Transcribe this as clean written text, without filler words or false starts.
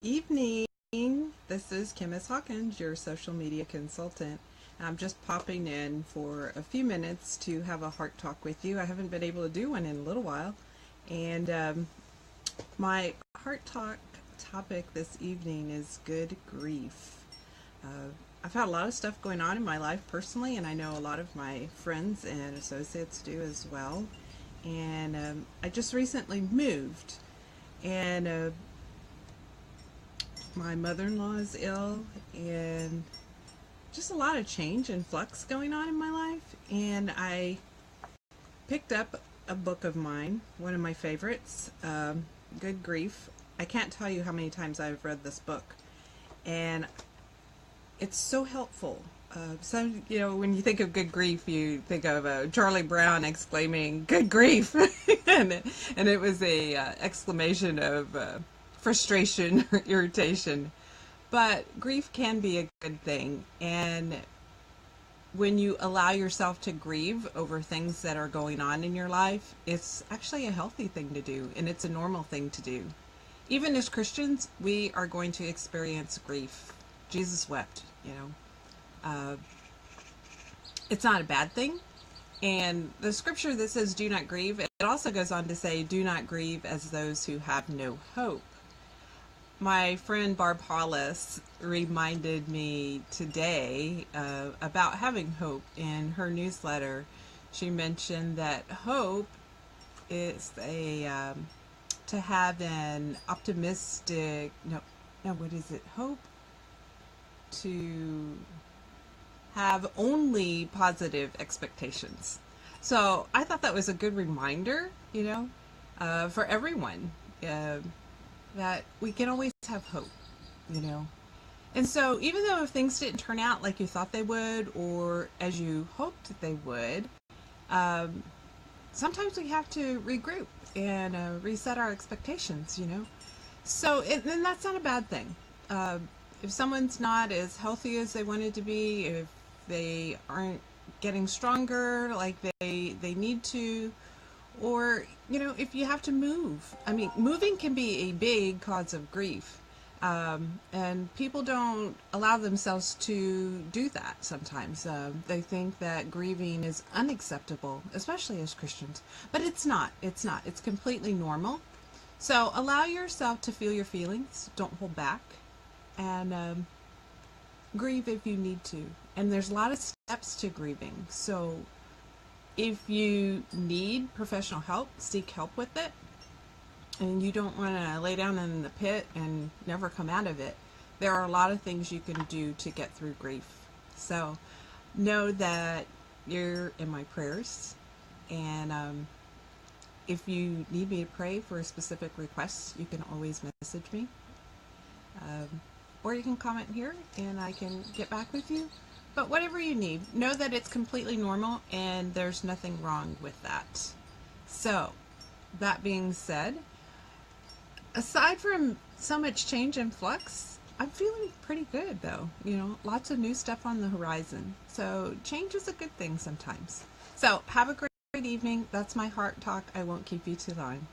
Evening. This is Kim S. Hawkins, your social media consultant. I'm just popping in for a few minutes to have a heart talk with you. I haven't been able to do one in a little while. And my heart talk topic this evening is good grief. I've had a lot of stuff going on in my life personally, and I know a lot of my friends and associates do as well. And I just recently moved, and my mother-in-law is ill, and just a lot of change and flux going on in my life. And I picked up a book of mine, one of my favorites, Good Grief. I can't tell you how many times I've read this book, and it's so helpful. When you think of good grief, you think of Charlie Brown exclaiming, "Good grief!" and it was a exclamation of frustration or irritation. But grief can be a good thing, and when you allow yourself to grieve over things that are going on in your life, it's actually a healthy thing to do, and it's a normal thing to do. Even as Christians, we are going to experience grief. Jesus wept, you know. It's not a bad thing. And the scripture that says do not grieve, it also goes on to say do not grieve as those who have no hope. My friend Barb Hollis reminded me today about having hope. In her newsletter, she mentioned that hope is to have an optimistic, what is it? Hope to have only positive expectations. So I thought that was a good reminder, for everyone, that we can always have hope, you know. And so even though if things didn't turn out like you thought they would or as you hoped that they would, sometimes we have to regroup and reset our expectations. So and that's not a bad thing. If someone's not as healthy as they wanted to be, if they aren't getting stronger like they need to, or if you have to move. I mean, moving can be a big cause of grief, and people don't allow themselves to do that sometimes. They think that grieving is unacceptable, especially as Christians, but it's not. It's completely normal. So allow yourself to feel your feelings. Don't hold back, and grieve if you need to. And there's a lot of steps to grieving. So if you need professional help, seek help with it. And you don't want to lay down in the pit and never come out of it. There are a lot of things you can do to get through grief. So know that you're in my prayers. And if you need me to pray for a specific request, you can always message me. Or you can comment here and I can get back with you. But whatever you need, know that it's completely normal and there's nothing wrong with that. So, that being said, aside from so much change and flux, I'm feeling pretty good though. Lots of new stuff on the horizon. So, change is a good thing sometimes. So, have a great evening. That's my heart talk. I won't keep you too long.